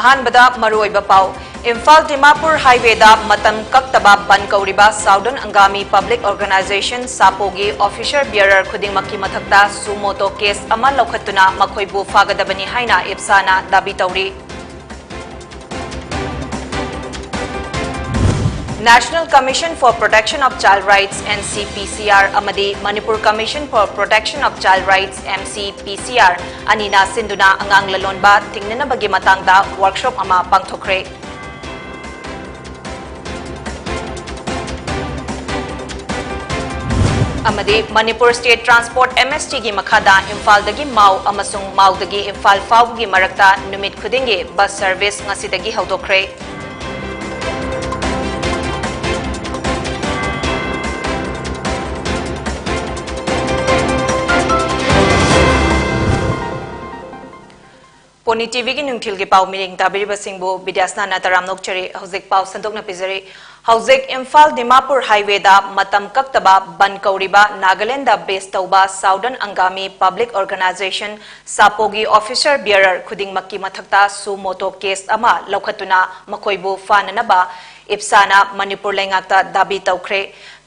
अहानबदा मरुइबा पाउ इम्फाल दिमापुर हाईवे दा मतम कक्तबा बन कौरिबा साउदर्न अंगामी पब्लिक ऑर्गेनाइजेशन सापोगी ऑफिसर बियरर खुदिंगमक्की मथक्ता सुमोटो केस अमा लौखत्तुना मखोइबु फागदबनी हाइना इप्साना दाबी तौरी National Commission for Protection of Child Rights NCPCR amadi Manipur Commission for Protection of Child Rights MCPCR anina sinduna angang lalonba tingnana bagi matangda workshop ama pangthokre amadi Manipur State Transport MST gi makhada Imphal dagi Mau amasung Mau dagi Imphal Fawbu gi marakta numit khudingi bus service ngasidagi haudokre Poni TV ki nungthil ki pau miring tabiri basingbo Bidyasana taram nokchari hauzik pau sandok na pizari hauzik Imphal Dimapur highway da matam kaktaba ban kauriba Nagaland da base tauba Southern Angami Public Organization Sapogi Officer Bearer khuding makki mathakta su moto case ama laukhatuna makoibu fananaba Ipsana Manipur lengakta dabi taukre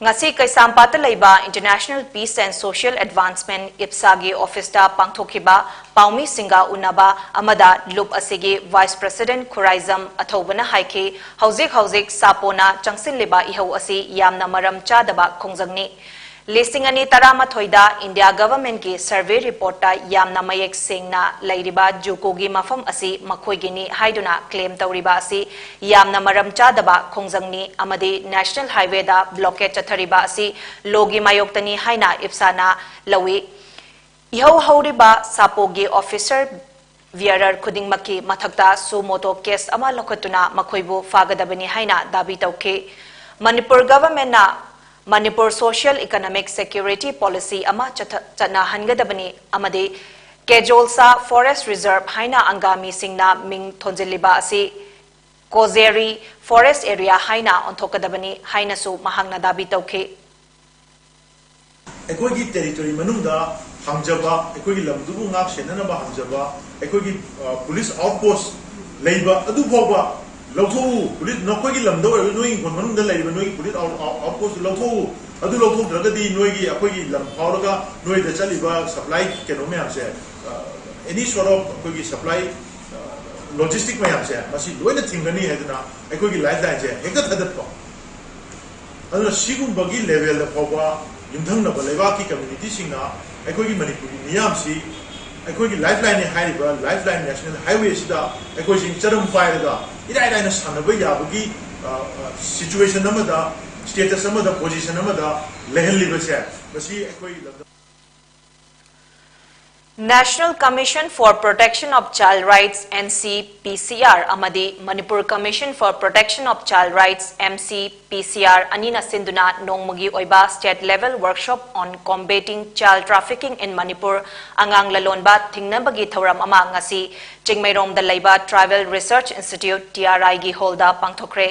ngasi kaisampata leiba International Peace and Social Advancement Ipsagi office da pangthokiba paumi singa unaba amada loop asigi Vice President Khuraizam athobana haiki hauzik sapona changsin liba ihau asi yamna maram chadaba khongjangni Listing ani tarama thoida India government ki survey report ta yamna mayek sengna lairiba jukogi mafam asi makhoigini haiduna claim tauriba asi yamna maram chadaba khongjangni amadi national highway da blockade chathariba asi logi mayoktani haina ipsana lawi ihau hauriba sapogi officer Viarar khuding maki mathakta su moto case ama lokhatuna makhoibu fagadabani haina dabi tauke Manipur government na Manipur Social Economic Security Policy ama chana hangadabani amade Kejolsa Forest Reserve haina angami singna ming thonjiliba asi Kozeri Forest Area haina onthokadabani haina su mahangna dabi tauke Ekogi territory manungda hamjaba ekogi lamdubu ngak senanaba hamjaba ekogi police outpost leiba adu boba Lotho, police Nokogi Lamdo, knowing one the lady, knowing police outpost Lotho, Adu Lotho, Dragadi, Noigi, Akogi, Lampauga, Noi the Chaliba supply Kenome say. Any sort of Kogi supply logistic may have said, but she do anything any Hedna, Ekogi like that, Hegat had the top. Another Shigum Bagi level the Popa, Yumtanga Balevaki community singer, Ekogi Manipuri, Niamsi, Ekogi lifeline in Haiba, lifeline national highway sida, Ekogi Charum fire da. Ida ina sanaba yabugi situation namada status namada position namada level liba se basi ekoi National Commission for Protection of Child Rights NCPCR amadi Manipur Commission for Protection of Child Rights MCPCR anina sinduna nongmagi oiba state level workshop on combating child trafficking in Manipur angang lalonba thingnabagi thoram ama ngasi Chingmairom da Laiba Tribal Research Institute TRI gi holda pangthokre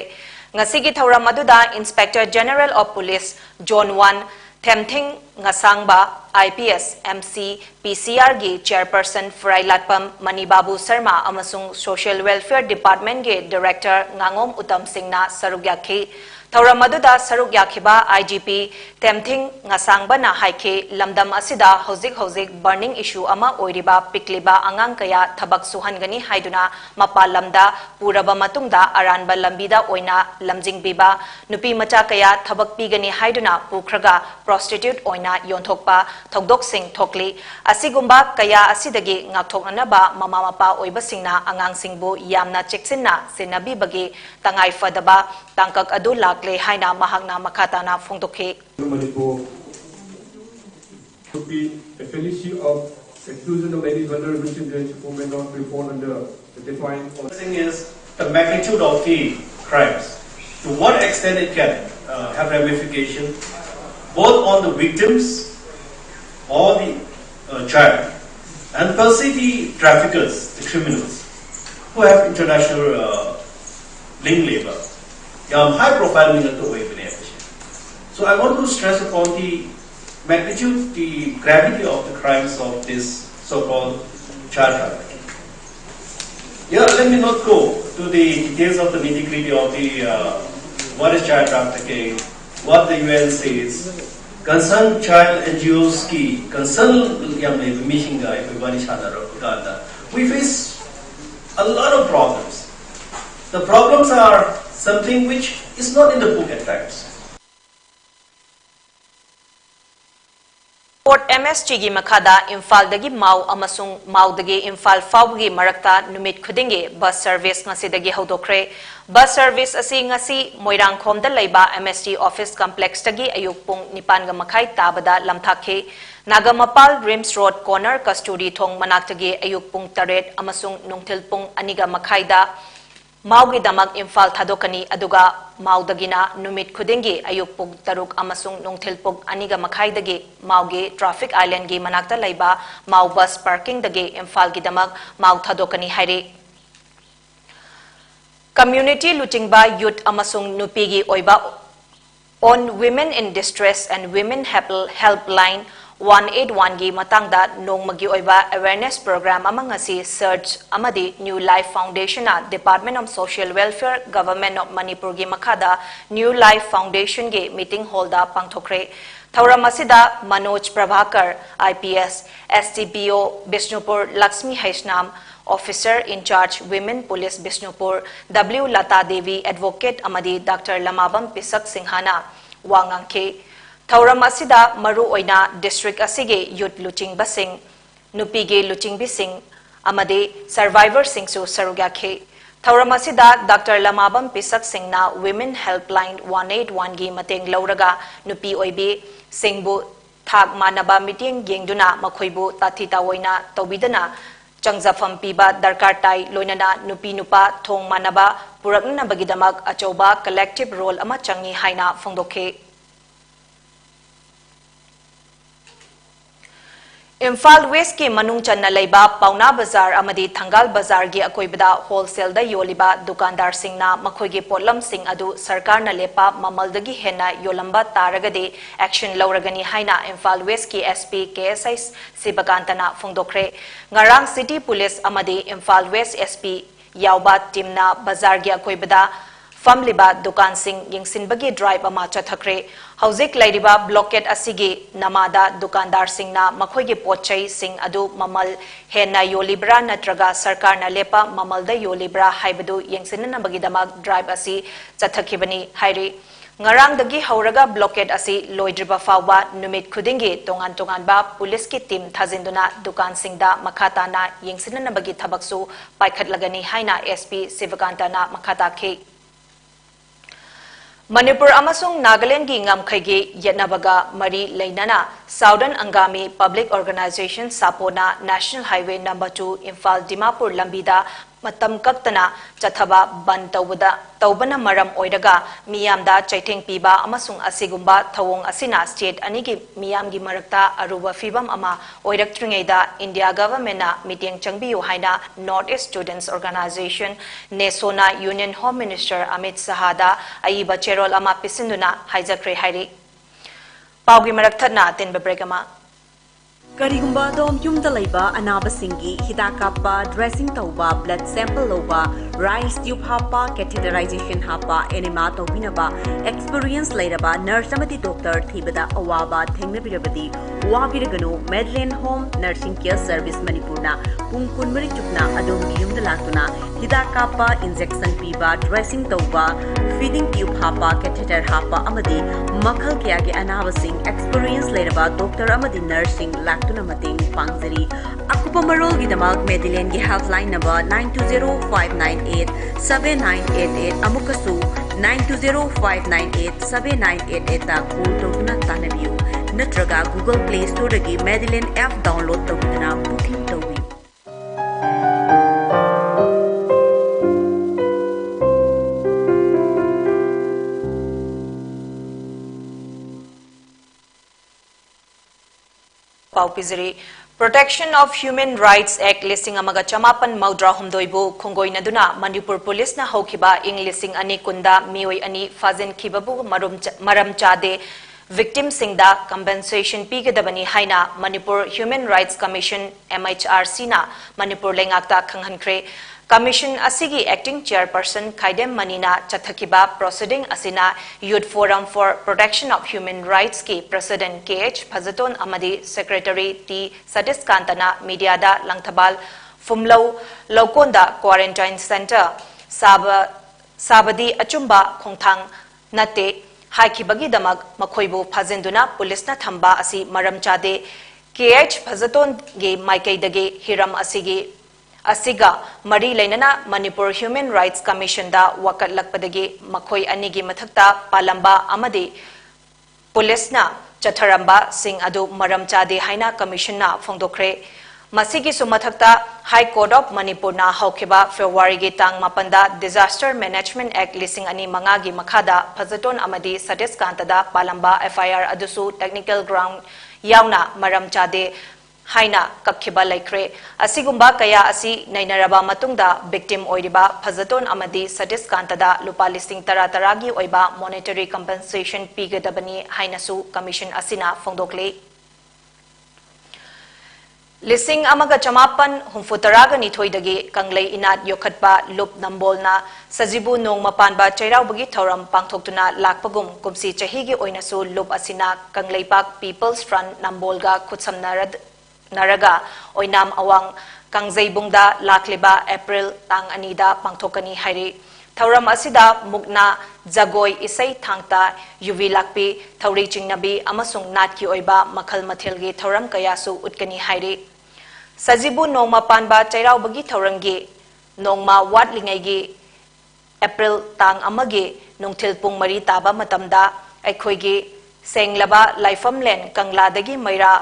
ngasi gi thoram aduda Inspector General of Police John 1 Themthing ngasangba IPS MC PCR gi chairperson Frailatpam Manibabu Sharma amasung Social Welfare Department gi Director Ngangom Uttam Singna sarugyakhi Thauramadu sarugyakiba IGP Themthing ngasangba na haike lamdam asida hozik burning issue ama oiriba pikliba angang kaya thabak suhangani haiduna mapa lamda puraba matungda aranba lambida oina lamjingbiba nupi macha kaya thabak pigani haiduna pukhraga prostitute oina yonthokpa thokdok sing thokli asigumba kaya asidagi ngakthoknaba mama mapa oiba singna angang singbu yamna cheksinna senabi bagi tangai fadaba tangkak adu lakle haina mahakna makhatana phongtokhe Manipur to be a policy of exclusion of any vulnerable children who may not be born under the defined. The thing is the magnitude of the crimes, to what extent it can have ramification both on the victims or the child, and per se the traffickers, the criminals who have international link labor. High profile so I want to stress upon the magnitude, the gravity of the crimes of this so-called child trafficking. Yeah, let me not go to the details of the nitty-gritty of the what is child trafficking, what the UN says. Concerned child NGOs ki concern mission guy everybody we face a lot of problems. The problems are something which is not in the book at times. Port MSG gi makada Imphal dagi Mau amasung Mau dagi Imphal fawgi marakta numit khudingi bus service ngasi dagi hodokre. Bus service asi ngasi Moirangkhom da laiba MSG office complex dagi ayuk pung 9 ga makhai tabada lamthakhe. Nagamapal Rims Road corner custody thong manaktagi ayuk pung 8 amasung nungthil pung 2 ga makhai da Maugi damak Imphal thadokani aduga Maudagina numit khudingi ayuk pug taruk amasung nungthil pug 2 ga makhai dagi Maugi traffic island gi manakta laiba Mau bus parking dagi Imphal gi damak Mau thadokani hairi. Community lutingba youth amasung nupi gi oiba on women in distress and women helpline 181 gi matangda nongmagi oiba awareness program amang asi search amadi New Life Foundation na Department of Social Welfare Government of Manipur gi makhada New Life Foundation gi meeting hall da pangthokre. Thauram asida Manoj Prabhakar IPS STPO Bishnupur Lakshmi Haishnam Officer in Charge Women Police Bishnupur W Lata Devi Advocate amadi Dr. Lamabam Pisak Singhana wangangke. Thauram asida maru oina district asige youth luching basing nupige luching bising amade survivor singsu sarugakhe. Thauram asida Dr. Lamabam Pisak Singna Women Helpline 181 gi mateng lauraga nupi oibe singbu thak manaba meeting yengduna makhoibu tathita oina tobidana changjafam piba darkar tai loinana nupi nupa thong manaba purakna bagidamak achoba collective role ama changi haina phongdokhe. Imphal West ki manung channa laiba Pauna Bazar amadi Thangal Bazar gi akoibada wholesale da yoliba dukandar singna makhoi gi potlam sing adu sarkar na lepa mamal dagi hena yolamba taragade action lauragani haina Imphal West ki SP KSI Sibakantana phongdokre. Ngarang City Police amadi Imphal West SP yauba timna bazar gi akoibada famliba dukan sing yingsinbagi drive ama chathakre. Hauzik lairiba blockade asigi namada dukandar singna makhoigi pochai sing adu mamal hena yolibra natraga sarkar na lepa mamal da yolibra haibadu yengsinna bagidamak drive asi chathakibani hairi. Ngarang dagi hauraga blockade asi loidriba fawba numit khudingi tongan ba police ki team thazinduna dukan singda makhata na yengsinna bagi thabaksu paikhatlagani haina SP Sivakanta na makhata khe. Manipur amasung Nagaland gi ngamkhai yetnabaga mari leinana Southern Angami Public Organization Sapona National Highway No. 2 Imphal Dimapur lambida matam kaktana chathaba ban taubana maram oiraga miyamda chaitheng piba amasung asigumba thawong asina state anigi miyamgi marakta aruba fibam ama oiraktringeida India government na meeting changbiyu haina North East Students Organization Nesona Union Home Minister Amit Sahada aiba cherol ama pisinduna haijakre hairi paugi marakthana tinba bregama. Karigumba dom yumda laiba anaba singi hidakapa dressing tauba blood sample loba rice tube hapa catheterization hapa enema tobinaba experience lairaba nurse amati doctor thibada awaba thengnabirabadi wabiraganu Medlin Home Nursing Care Service Manipurna pungkun mari chukna adom yumda latuna hidakapa injection piba dressing tauba feeding tube hapa catheter hapa amadi makhal kya ge anaba sing experience lairaba doctor amadi nursing tuna mating pangzari akupa marol gi damak Medellin gi helpline number 9205987988 amukasu 9205987988 ta call tawna tanabiu natraga Google Play Store gi Medellin app download tawduna booking tawi Paupizari Protection of Human Rights Act listing amaga chamapan maudra humdoibu khongoi naduna Manipur Police na hokiba ing listing ani kunda mioi ani fazin kibabu maram chade victim singda compensation pigadabani haina Manipur Human Rights Commission MHRC na Manipur lengakta khanghankre Commission asigi acting chairperson Khaidem Manina chathakiba proceeding asina Youth Forum for Protection of Human Rights ki President KH Phajaton amadi Secretary T Satiskantana media da langthabal Fumlo Lokonda Quarantine Center Sabadi Achumba Khongthang Nate Haikibagi Damag Makhoibu Phajenduna Police na thamba asi maram chade KH Phajaton ge Maikaidage Hiram asigi Asiga Mari Lainana Manipur Human Rights Commission da wakat lakpadagi makhoi anigi mathakta palamba amadi police na chatharamba sing adu maram chade haina commission na phongdokre masigi sumathakta High Court of Manipur na haukiba February gi tang mapanda Disaster Management Act lising ani mangagi makhada Phajaton amadi Satiskanta da palamba FIR adusu technical ground yauna maram chade Haina kakhiba laikre asigumba kaya asi nainaraba matungda victim oiriba Phajaton amadi Satiskanta da lupa listing tara-taragi oiba monetary compensation pigadabani hainasu commission asina phongdokle Lising amaga chamapan humfutaraga nithoidagi kanglei inat yokhatba lup nambolna sajibu nong mapanba chairaubagi thoram pangthoktuna lakpagum kumsi chahigi oinasu lup asina kangleipak People's Front nambolga khutsamnarad Naraga oinam awang kangzaibungda lakliba April tang anida pangthokani hairi Thauram asida mukna jagoi isai thangta yuvi lakpi thauri chingnabi amasung natki oiba makhal mathelgi thauram kayasu utkani hairi Sajibu nongma panba chairaubagi thaurangi nongma watlingaigi April tang amagi nungthil pung mari taba matamda aikhoigi senglaba laifamlen kangladagi maira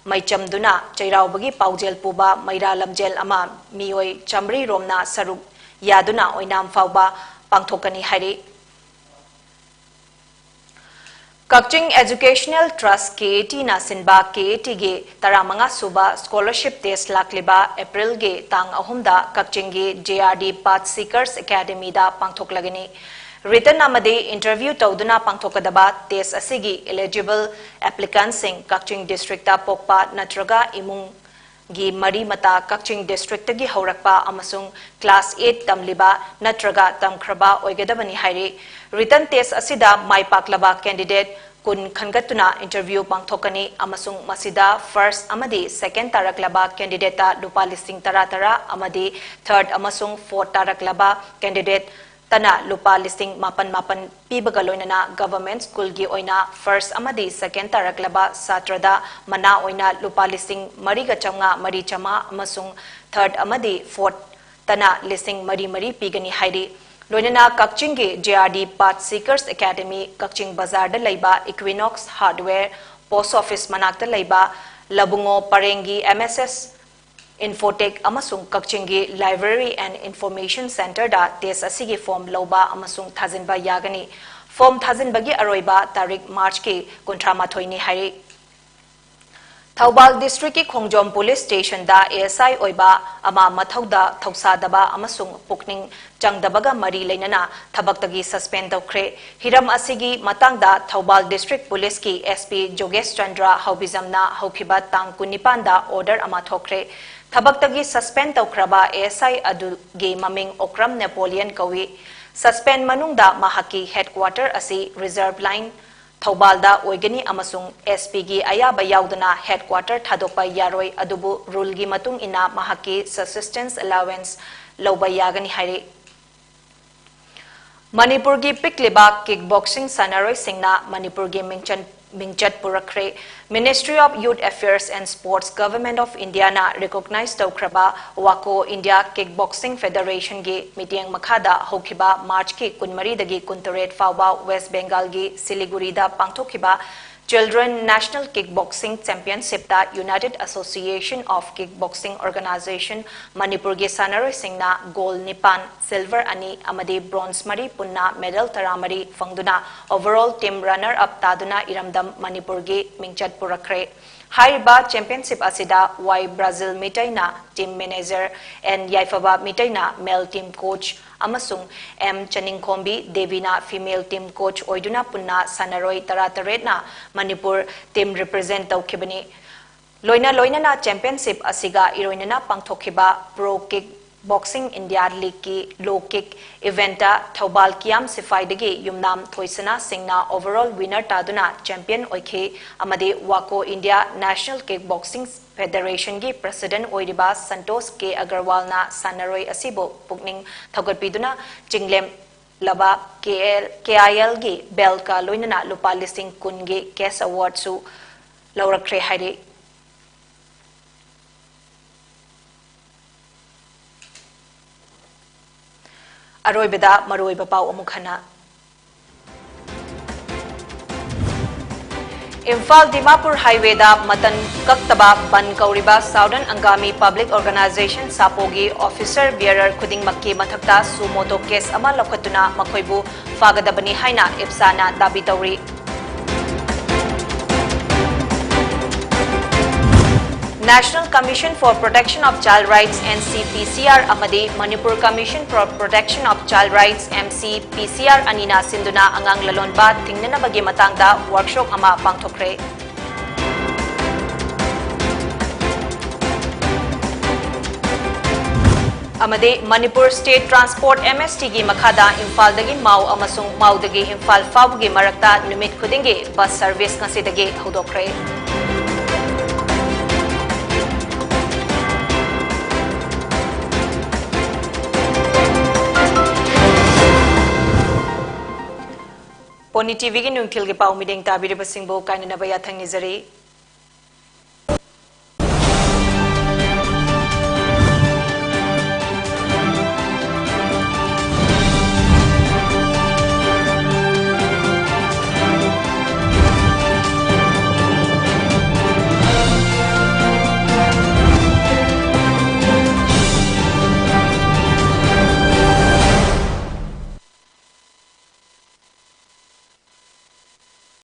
Maichamduna chairaubagi paujel puba maira lamjel ama mioi chamri romna saruk yaduna oinam fauba pangthokani hari Kakching Educational Trust KAT na sinba KAT ge taramanga suba scholarship test lakliba April ge tang ahumda Kakching ge JRD Path Seekers Academy da pangthoklagani Written amadi interview tauduna pangthokadaba test asigi eligible applicants sing Kakching district ta pokpa natraga imung gi mari mata Kakching district gi haurakpa amasung class 8 tamliba natraga tamkhraba oigadabani hairi written test asida mai paklaba candidate kun khangatuna interview pangthokani amasung masida first amadi second taraklaba candidate ta lupa listing tara amadi third amasung fourth taraklaba candidate Tana lupa listing mapan pibagaloinana government school gi oina first amadi second taraklaba satrada mana oina lupa listing mariga chamga mari chama amasung third amadi fourth tana listing mari pigani hairi loinana Kakching gi JRD Path Seekers Academy Kakching Bazar da laiba Equinox Hardware Post Office manakta laiba Labungo Parengi MSS Infotech amasung Kakching gi Library and Information Center da test asigi form loba amasung thazinba yagani form thazinbagi aroiba tarik March ki kontramathoi ni hari Thaubal district ki Khongjom police station da ASI oiba ama mathauda thausadaba amasung pukning changdabaga mari leinana thabaktagi suspend tawkhre hiram asigi matangda Thaubal district police ki SP Jogesh Chandra haubizamna haukiba tang kunipan da order ama thokre Thabaktagi suspend tawkraba ASI adu ge maming Okram Napoleon kawi suspend manungda mahaki headquarter asi reserve line Thaubalda oigani amasung SP gi ayaba yaudana headquarter thadokpa yaroi adubu rule gi matung ina mahaki subsistence allowance loba yagani hairi Manipur gi pikliba kickboxing sanaroi singna Manipur gi Mingchat Purakre Ministry of Youth Affairs and Sports Government of India na recognized tawkraba Wako India Kickboxing Federation gi meeting makhada hokiba March ki kunmari dagi kuntaret fauba West Bengal gi Siliguri da pangthokiba Children National Kickboxing Championship da United Association of Kickboxing Organization Manipur gi sanaroi singna gold nipan silver ani amadi bronze mari punna medal taramari fangduna overall team runner up taduna iramdam Manipur gi mingchat purakre Haiba championship asida Y Brazil mitaina team manager and Yaifaba mitaina male team coach amasung M Chaningkombi Devina female team coach oiduna punna sanaroi tarataretna Manipur team represent tawkibani loina na championship asiga iroinana pangthokiba pro kick Boxing India League ki low kick eventa Thobal Kiam Sifaidagi Yumnam Thoisana Singna overall winner taduna champion oike amade Wako India National Kickboxing Federation gi President Oiriba Santos K Agarwal na Sanaroi Asibo Pukning Thogatpiduna Jinglem Laba KIL gi Belka Loinana Lupa Listing Kungi Case Award su Laurakre Haide Aroibeda Maroiba Pau Amukhana Imphal Dimapur Highway da Matan Kaktaba Ban Kauriba Southern Angami Public Organization Sapogi Officer Bearer Kuding Makki Mathakta Sumoto Case Ama Lokatuna Makoibu Fagadabani Haina Ipsana Dabi Tauri National Commission for Protection of Child Rights NCPCR amadi Manipur Commission for Protection of Child Rights MCPCR anina sinduna angang lalonba tingnanabagi matangda workshop ama pangthokre amade Manipur State Transport MST gi makhada Imphal dagi Mau amasung Mau dagi Imphal fawgi marakta numit khudingi bus service ngasidagi hodokre Poni TV ki nungthil ge pau mideng tabiri basingbo kainana baya thang nizari